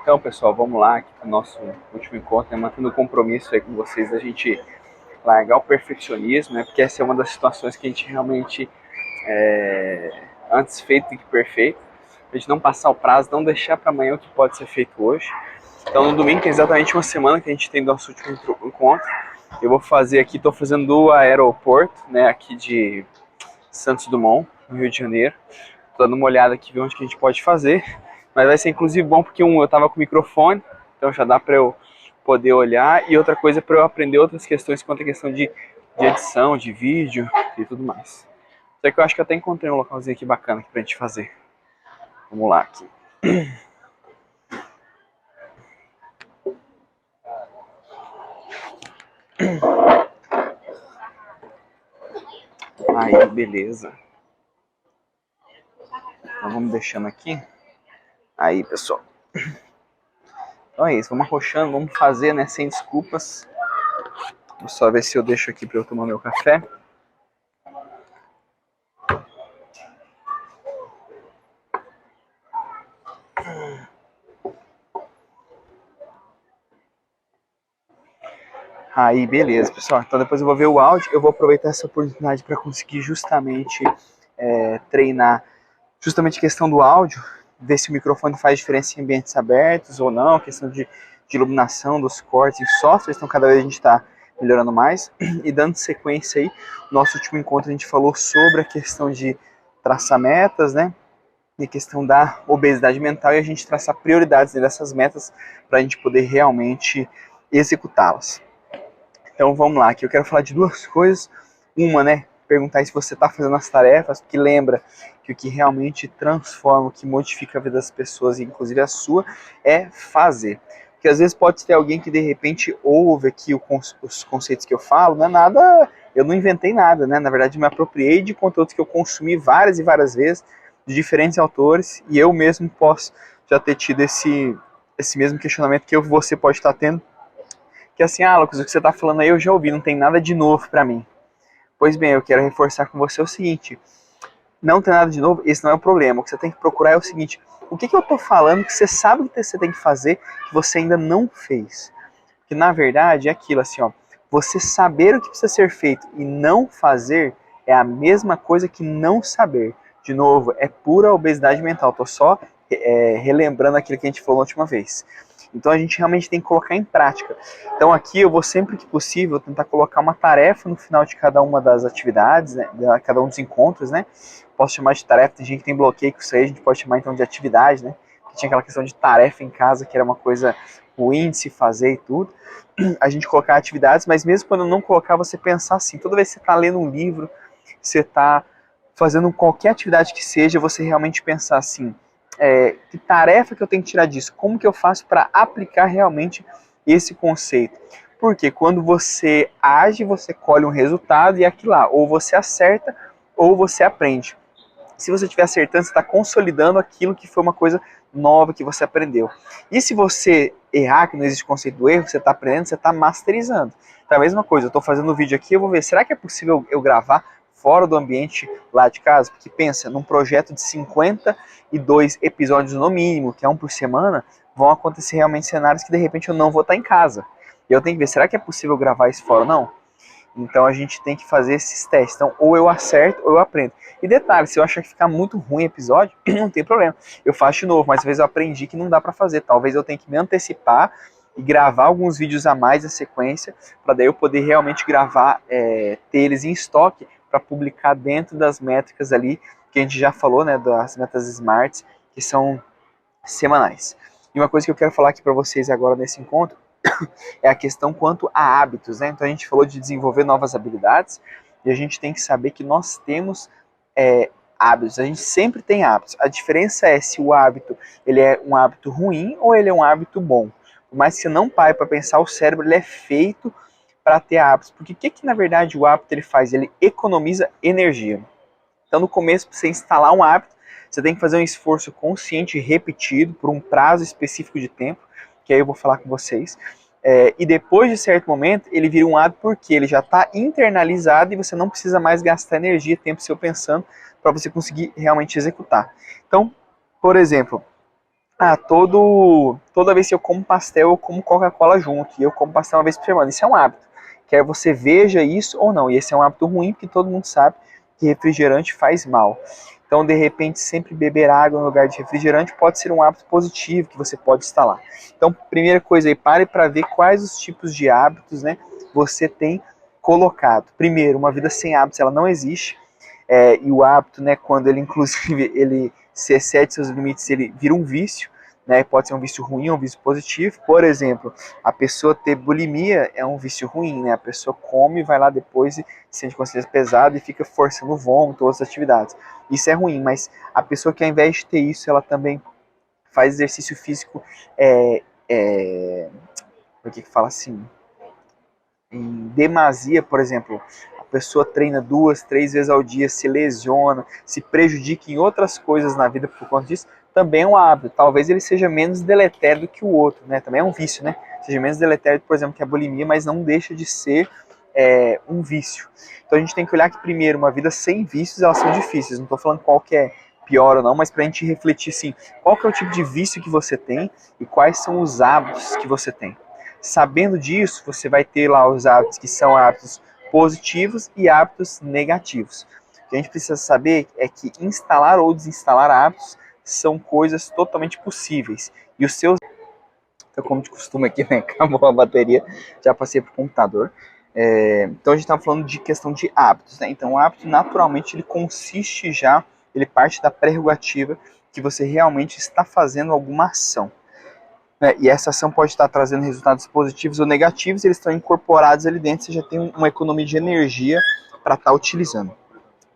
Então, pessoal, vamos lá aqui para o nosso último encontro, né, mantendo o compromisso aí com vocês da gente largar o perfeccionismo, né? Porque essa é uma das situações que a gente realmente antes feito do que perfeito. A gente não passar o prazo, não deixar para amanhã o que pode ser feito hoje. Então, no domingo tem exatamente uma semana que a gente tem nosso último encontro. Eu vou fazer aqui, estou fazendo do aeroporto, né, aqui de Santos Dumont, no Rio de Janeiro. Tô dando uma olhada aqui, ver onde que a gente pode fazer. Mas vai ser inclusive bom porque eu tava com o microfone, então já dá para eu poder olhar. E outra coisa para eu aprender outras questões quanto a questão de edição, de vídeo e tudo mais. Só que eu acho que eu até encontrei um localzinho aqui bacana aqui pra gente fazer. Vamos lá aqui. Aí, beleza. Então vamos deixando aqui. Aí, pessoal. Então é isso, vamos arrochando, vamos fazer, né, sem desculpas. Vou só ver se eu deixo aqui para eu tomar meu café. Aí, beleza, pessoal. Então depois eu vou ver o áudio. Eu vou aproveitar essa oportunidade para conseguir justamente treinar justamente a questão do áudio, ver se o microfone faz diferença em ambientes abertos ou não, a questão de iluminação dos cortes em softwares, então cada vez a gente está melhorando mais. E dando sequência aí, no nosso último encontro a gente falou sobre a questão de traçar metas, né? E a questão da obesidade mental e a gente traçar prioridades dessas metas para a gente poder realmente executá-las. Então vamos lá, aqui eu quero falar de duas coisas. Uma, né, perguntar se você está fazendo as tarefas, porque lembra que o que realmente transforma, o que modifica a vida das pessoas, inclusive a sua, é fazer. Porque às vezes pode ter alguém que de repente ouve aqui os conceitos que eu falo, não é nada, eu não inventei nada, né? Na verdade, eu me apropriei de conteúdos que eu consumi várias e várias vezes, de diferentes autores, e eu mesmo posso já ter tido esse mesmo questionamento que você pode estar tendo, que assim, Lucas, o que você está falando aí eu já ouvi, não tem nada de novo para mim. Pois bem, eu quero reforçar com você o seguinte, não tem nada de novo, esse não é o problema, o que você tem que procurar é o seguinte, o que eu estou falando que você sabe que você tem que fazer, que você ainda não fez? Que na verdade é aquilo assim, ó, você saber o que precisa ser feito e não fazer é a mesma coisa que não saber. De novo, é pura obesidade mental, estou só relembrando aquilo que a gente falou na última vez. Então a gente realmente tem que colocar em prática. Então aqui eu vou sempre que possível tentar colocar uma tarefa no final de cada uma das atividades, né, de cada um dos encontros, né? Posso chamar de tarefa, tem gente que tem bloqueio com isso aí, a gente pode chamar então de atividade, né? Que tinha aquela questão de tarefa em casa, que era uma coisa ruim de se fazer e tudo. A gente colocar atividades, mas mesmo quando não colocar, você pensar assim, toda vez que você está lendo um livro, você está fazendo qualquer atividade que seja, você realmente pensar assim, que tarefa que eu tenho que tirar disso? Como que eu faço para aplicar realmente esse conceito? Porque quando você age, você colhe um resultado e é aquilo lá, ou você acerta ou você aprende. Se você estiver acertando, você está consolidando aquilo que foi uma coisa nova que você aprendeu. E se você errar, que não existe conceito do erro, você está aprendendo, você está masterizando. Então é a mesma coisa, eu estou fazendo um vídeo aqui, eu vou ver, será que é possível eu gravar fora do ambiente lá de casa? Porque pensa, num projeto de 52 episódios no mínimo, que é um por semana, vão acontecer realmente cenários que de repente eu não vou estar em casa. E eu tenho que ver, será que é possível gravar isso fora ou não? Então a gente tem que fazer esses testes. Então, ou eu acerto ou eu aprendo. E detalhe, se eu achar que ficar muito ruim o episódio, não tem problema. Eu faço de novo, mas às vezes eu aprendi que não dá para fazer. Talvez eu tenha que me antecipar e gravar alguns vídeos a mais na sequência, para daí eu poder realmente gravar, ter eles em estoque para publicar dentro das métricas ali, que a gente já falou, né, das metas SMART, que são semanais. E uma coisa que eu quero falar aqui para vocês agora nesse encontro é a questão quanto a hábitos, né? Então a gente falou de desenvolver novas habilidades e a gente tem que saber que nós temos hábitos, a gente sempre tem hábitos. A diferença é se o hábito ele é um hábito ruim ou ele é um hábito bom. Por mais que você não pare para pensar, o cérebro ele é feito para ter hábitos. Porque o que na verdade o hábito ele faz? Ele economiza energia. Então no começo, para você instalar um hábito, você tem que fazer um esforço consciente e repetido por um prazo específico de tempo, que aí eu vou falar com vocês. E depois de certo momento, ele vira um hábito porque ele já está internalizado e você não precisa mais gastar energia, tempo seu pensando, para você conseguir realmente executar. Então, por exemplo, Toda vez que eu como pastel, eu como Coca-Cola junto. E eu como pastel uma vez por semana. Isso é um hábito. Quer você veja isso ou não. E esse é um hábito ruim, porque todo mundo sabe que refrigerante faz mal. Então, de repente, sempre beber água no lugar de refrigerante pode ser um hábito positivo que você pode instalar. Então, primeira coisa aí, pare para ver quais os tipos de hábitos, né, você tem colocado. Primeiro, uma vida sem hábitos, ela não existe. E o hábito, né, quando ele, inclusive, ele se excede seus limites, ele vira um vício, né, pode ser um vício ruim ou um vício positivo. Por exemplo, a pessoa ter bulimia é um vício ruim, né, a pessoa come, vai lá depois e sente consciência pesada e fica forçando o vômito ou outras atividades. Isso é ruim, mas a pessoa que ao invés de ter isso, ela também faz exercício físico, o que fala assim, em demasia, por exemplo, a pessoa treina 2, 3 vezes ao dia, se lesiona, se prejudica em outras coisas na vida por conta disso, também é um hábito. Talvez ele seja menos deletério do que o outro, né? Também é um vício, né? Seja menos deletério, por exemplo, que a bulimia, mas não deixa de ser um vício. Então a gente tem que olhar que, primeiro, uma vida sem vícios, elas são difíceis. Não estou falando qual que é pior ou não, mas para a gente refletir, sim, qual que é o tipo de vício que você tem e quais são os hábitos que você tem. Sabendo disso, você vai ter lá os hábitos que são hábitos positivos e hábitos negativos. O que a gente precisa saber é que instalar ou desinstalar hábitos são coisas totalmente possíveis. E os seus... Então, como de costume aqui, né? Acabou a bateria, já passei para o computador. Então a gente está falando de questão de hábitos, né? Então o hábito naturalmente ele consiste já, ele parte da prerrogativa que você realmente está fazendo alguma ação. E essa ação pode estar trazendo resultados positivos ou negativos, eles estão incorporados ali dentro, você já tem uma economia de energia para estar utilizando.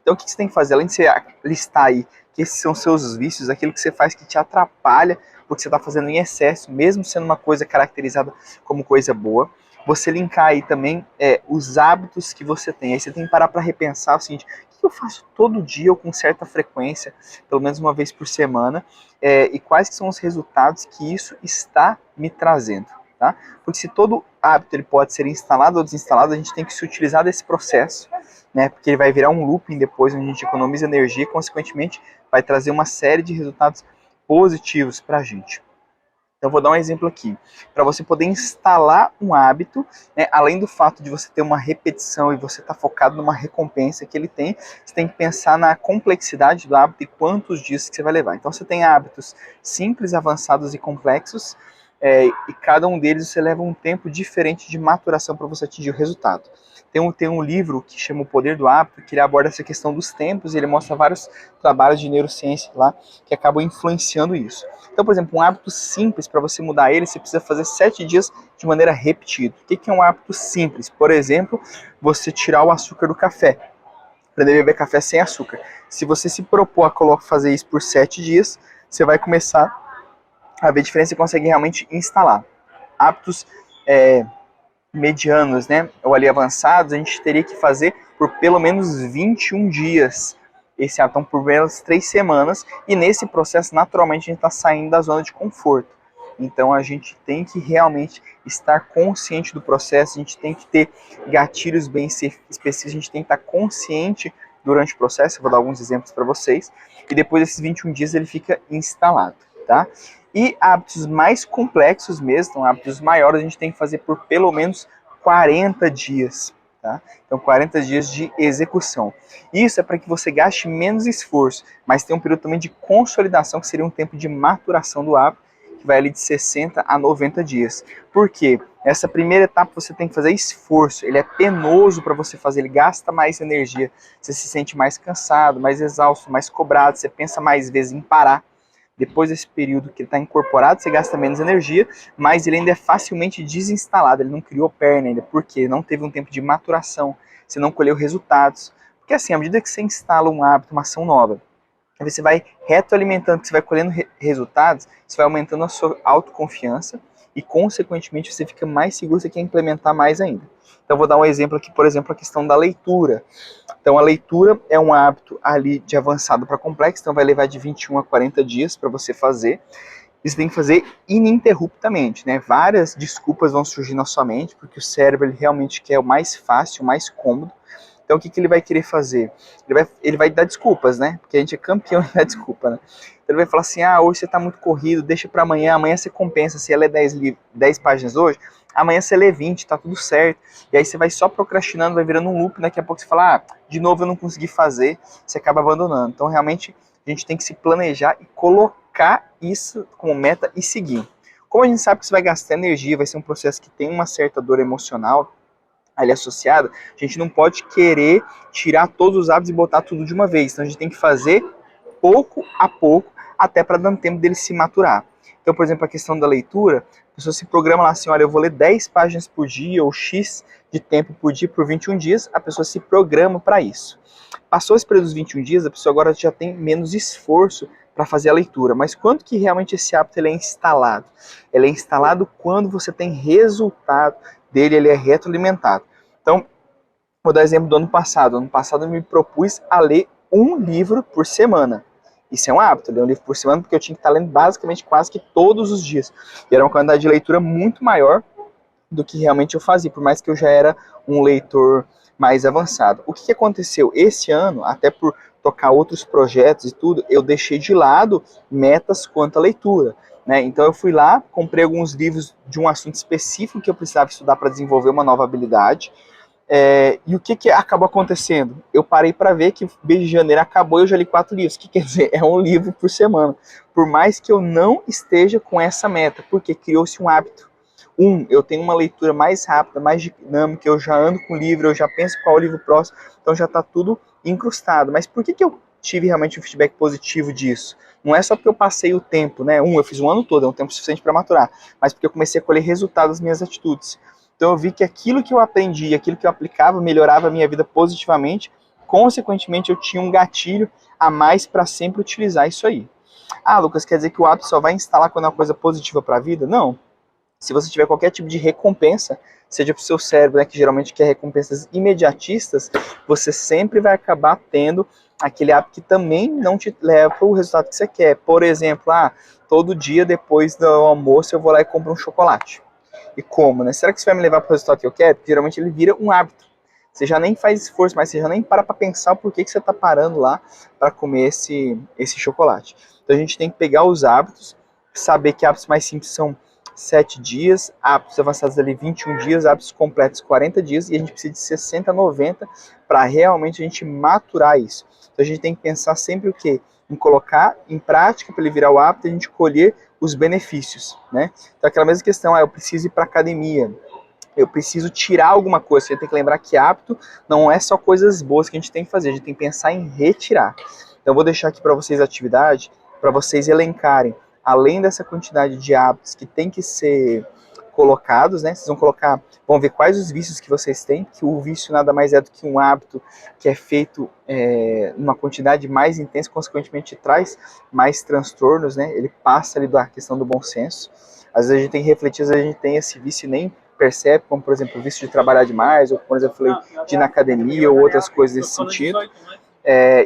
Então o que você tem que fazer? Além de você listar aí que esses são seus vícios, aquilo que você faz que te atrapalha, porque você está fazendo em excesso, mesmo sendo uma coisa caracterizada como coisa boa, você linkar aí também os hábitos que você tem. Aí você tem que parar para repensar o seguinte, o que eu faço todo dia ou com certa frequência, pelo menos uma vez por semana, e quais que são os resultados que isso está me trazendo. Tá? Porque se todo hábito ele pode ser instalado ou desinstalado, a gente tem que se utilizar desse processo, né? Porque ele vai virar um looping depois, onde a gente economiza energia e, consequentemente, vai trazer uma série de resultados positivos para a gente. Então, vou dar um exemplo aqui. Para você poder instalar um hábito, né, além do fato de você ter uma repetição e você estar focado numa recompensa que ele tem, você tem que pensar na complexidade do hábito e quantos dias que você vai levar. Então, você tem hábitos simples, avançados e complexos, e cada um deles você leva um tempo diferente de maturação para você atingir o resultado. Tem um livro que chama O Poder do Hábito, que ele aborda essa questão dos tempos, e ele mostra vários trabalhos de neurociência lá que acabam influenciando isso. Então, por exemplo, um hábito simples, para você mudar ele, você precisa fazer 7 dias de maneira repetida. O que é um hábito simples? Por exemplo, você tirar o açúcar do café. Aprender a beber café sem açúcar. Se você se propor a fazer isso por 7 dias, você vai começar a ver a diferença e consegue realmente instalar. Hábitos medianos, né, ou ali avançados, a gente teria que fazer por pelo menos 21 dias esse hábito, por menos 3 semanas, e nesse processo, naturalmente, a gente está saindo da zona de conforto. Então, a gente tem que realmente estar consciente do processo, a gente tem que ter gatilhos bem específicos, a gente tem que estar consciente durante o processo, eu vou dar alguns exemplos para vocês, e depois desses 21 dias ele fica instalado, tá? E hábitos mais complexos mesmo, então hábitos maiores, a gente tem que fazer por pelo menos 40 dias. Tá? Então, 40 dias de execução. Isso é para que você gaste menos esforço, mas tem um período também de consolidação, que seria um tempo de maturação do hábito, que vai ali de 60 a 90 dias. Por quê? Essa primeira etapa você tem que fazer esforço, ele é penoso para você fazer, ele gasta mais energia, você se sente mais cansado, mais exausto, mais cobrado, você pensa mais vezes em parar. Depois desse período que ele está incorporado, você gasta menos energia, mas ele ainda é facilmente desinstalado, ele não criou perna ainda, porque não teve um tempo de maturação, você não colheu resultados. Porque assim, à medida que você instala um hábito, uma ação nova, você vai retroalimentando, você vai colhendo resultados, você vai aumentando a sua autoconfiança e, consequentemente, você fica mais seguro, você quer implementar mais ainda. Então, vou dar um exemplo aqui, por exemplo, a questão da leitura. Então, a leitura é um hábito ali de avançado para complexo, então vai levar de 21 a 40 dias para você fazer. E você tem que fazer ininterruptamente, né? Várias desculpas vão surgir na sua mente, porque o cérebro ele realmente quer o mais fácil, o mais cômodo. Então o que ele vai querer fazer? Ele vai dar desculpas, né? Porque a gente é campeão em dar desculpa, né? Então ele vai falar assim, hoje você tá muito corrido, deixa para amanhã, amanhã você compensa, se ela é 10 páginas hoje, amanhã você lê 20, tá tudo certo. E aí você vai só procrastinando, vai virando um loop, daqui a pouco você fala, de novo eu não consegui fazer, você acaba abandonando. Então realmente a gente tem que se planejar e colocar isso como meta e seguir. Como a gente sabe que isso vai gastar energia, vai ser um processo que tem uma certa dor emocional ali associada, a gente não pode querer tirar todos os hábitos e botar tudo de uma vez. Então a gente tem que fazer pouco a pouco, até para dar tempo dele se maturar. Então, por exemplo, a questão da leitura, a pessoa se programa lá assim, olha, eu vou ler 10 páginas por dia, ou X de tempo por dia, por 21 dias, a pessoa se programa para isso. Passou esse período dos 21 dias, a pessoa agora já tem menos esforço para fazer a leitura. Mas quando que realmente esse hábito ele é instalado? Ele é instalado quando você tem resultado dele, ele é retroalimentado. Então, vou dar exemplo do ano passado. Ano passado eu me propus a ler um livro por semana. Isso é um hábito, ler um livro por semana, porque eu tinha que estar lendo basicamente quase que todos os dias. E era uma quantidade de leitura muito maior do que realmente eu fazia, por mais que eu já era um leitor mais avançado. O que aconteceu? Esse ano, até por tocar outros projetos e tudo, eu deixei de lado metas quanto à leitura. Né? Então eu fui lá, comprei alguns livros de um assunto específico que eu precisava estudar para desenvolver uma nova habilidade. E o que acabou acontecendo? Eu parei para ver que mês de janeiro acabou e eu já li 4 livros. O que quer dizer? É um livro por semana. Por mais que eu não esteja com essa meta, porque criou-se um hábito. Eu tenho uma leitura mais rápida, mais dinâmica, eu já ando com o livro, eu já penso qual é o livro próximo, então já está tudo incrustado. Mas por que eu tive realmente um feedback positivo disso? Não é só porque eu passei o tempo, né? Eu fiz um ano todo, é um tempo suficiente para maturar, mas porque eu comecei a colher resultados das minhas atitudes. Então eu vi que aquilo que eu aprendi, aquilo que eu aplicava, melhorava a minha vida positivamente, consequentemente eu tinha um gatilho a mais para sempre utilizar isso aí. Lucas, quer dizer que o hábito só vai instalar quando é uma coisa positiva para a vida? Não. Se você tiver qualquer tipo de recompensa, seja para o seu cérebro, né, que geralmente quer recompensas imediatistas, você sempre vai acabar tendo aquele hábito que também não te leva para o resultado que você quer. Por exemplo, todo dia depois do almoço eu vou lá e compro um chocolate. E como, né? Será que isso vai me levar para o resultado que eu quero? Porque geralmente ele vira um hábito. Você já nem faz esforço, mas você já nem para pensar por que você está parando lá para comer esse chocolate. Então a gente tem que pegar os hábitos, saber que hábitos mais simples são 7 dias, hábitos avançados ali 21 dias, hábitos completos 40 dias, e a gente precisa de 60 a 90 para realmente a gente maturar isso. Então a gente tem que pensar sempre o quê? Em colocar em prática para ele virar o hábito e a gente colher os benefícios, né? Então aquela mesma questão, eu preciso ir para academia, eu preciso tirar alguma coisa. Você tem que lembrar que hábito não é só coisas boas que a gente tem que fazer, a gente tem que pensar em retirar. Então eu vou deixar aqui para vocês a atividade, para vocês elencarem, além dessa quantidade de hábitos que tem que ser colocados, né? Vocês vão ver quais os vícios que vocês têm, que o vício nada mais é do que um hábito que é feito numa quantidade mais intensa, consequentemente traz mais transtornos, né? Ele passa ali da questão do bom senso. Às vezes a gente tem que refletir, às vezes a gente tem esse vício e nem percebe, como por exemplo o vício de trabalhar demais, ou por exemplo de ir na academia, ou outras coisas desse sentido.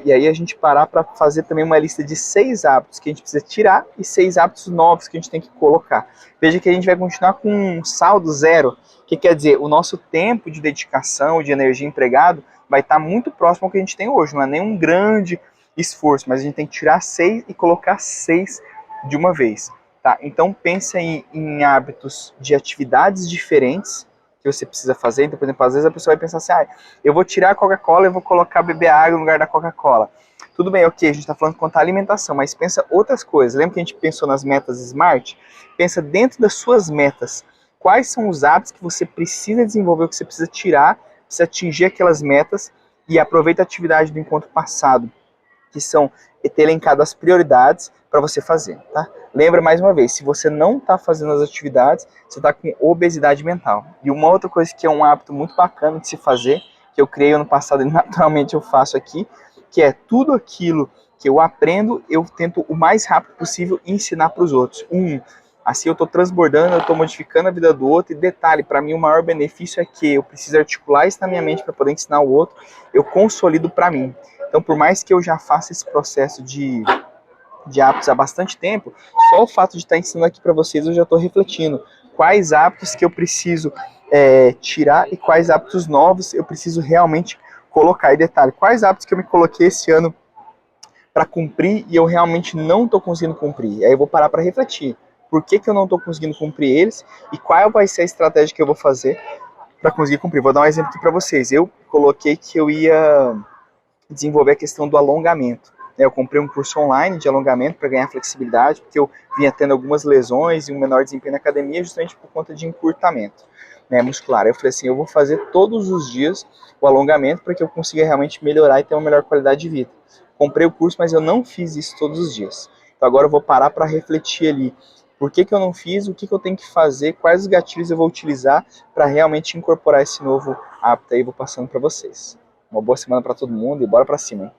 E aí a gente parar para fazer também uma lista de 6 hábitos que a gente precisa tirar e 6 hábitos novos que a gente tem que colocar. Veja que a gente vai continuar com um saldo zero, que quer dizer, o nosso tempo de dedicação, de energia empregado, vai estar muito próximo ao que a gente tem hoje. Não é nenhum grande esforço, mas a gente tem que tirar 6 e colocar 6 de uma vez. Tá? Então pense aí em hábitos de atividades diferentes que você precisa fazer. Então, por exemplo, às vezes a pessoa vai pensar assim, eu vou tirar a Coca-Cola e vou colocar beber água no lugar da Coca-Cola. Tudo bem, ok, a gente está falando quanto à alimentação, mas pensa outras coisas. Lembra que a gente pensou nas metas SMART? Pensa dentro das suas metas. Quais são os hábitos que você precisa desenvolver, que você precisa tirar, precisa atingir aquelas metas, e aproveita a atividade do encontro passado, que são ter elencado as prioridades para você fazer, tá? Lembra mais uma vez, se você não está fazendo as atividades, você está com obesidade mental. E uma outra coisa que é um hábito muito bacana de se fazer, que eu criei ano passado e naturalmente eu faço aqui, que é tudo aquilo que eu aprendo, eu tento o mais rápido possível ensinar para os outros. Assim eu estou transbordando, eu estou modificando a vida do outro, e detalhe, para mim o maior benefício é que eu preciso articular isso na minha mente para poder ensinar o outro, eu consolido para mim. Então, por mais que eu já faça esse processo de hábitos há bastante tempo, só o fato de estar ensinando aqui para vocês, eu já estou refletindo quais hábitos que eu preciso tirar e quais hábitos novos eu preciso realmente colocar. E detalhe, quais hábitos que eu me coloquei esse ano para cumprir e eu realmente não estou conseguindo cumprir? Aí eu vou parar para refletir. Por que eu não estou conseguindo cumprir eles e qual vai ser a estratégia que eu vou fazer para conseguir cumprir? Vou dar um exemplo aqui para vocês. Eu coloquei que eu ia desenvolver a questão do alongamento. Eu comprei um curso online de alongamento para ganhar flexibilidade, porque eu vinha tendo algumas lesões e um menor desempenho na academia justamente por conta de encurtamento, né, muscular. Eu falei assim, eu vou fazer todos os dias o alongamento para que eu consiga realmente melhorar e ter uma melhor qualidade de vida. Comprei o curso, mas eu não fiz isso todos os dias. Então agora eu vou parar para refletir ali. Por que eu não fiz? O que eu tenho que fazer? Quais os gatilhos eu vou utilizar para realmente incorporar esse novo hábito aí? Vou passando para vocês. Uma boa semana para todo mundo e bora para cima, hein?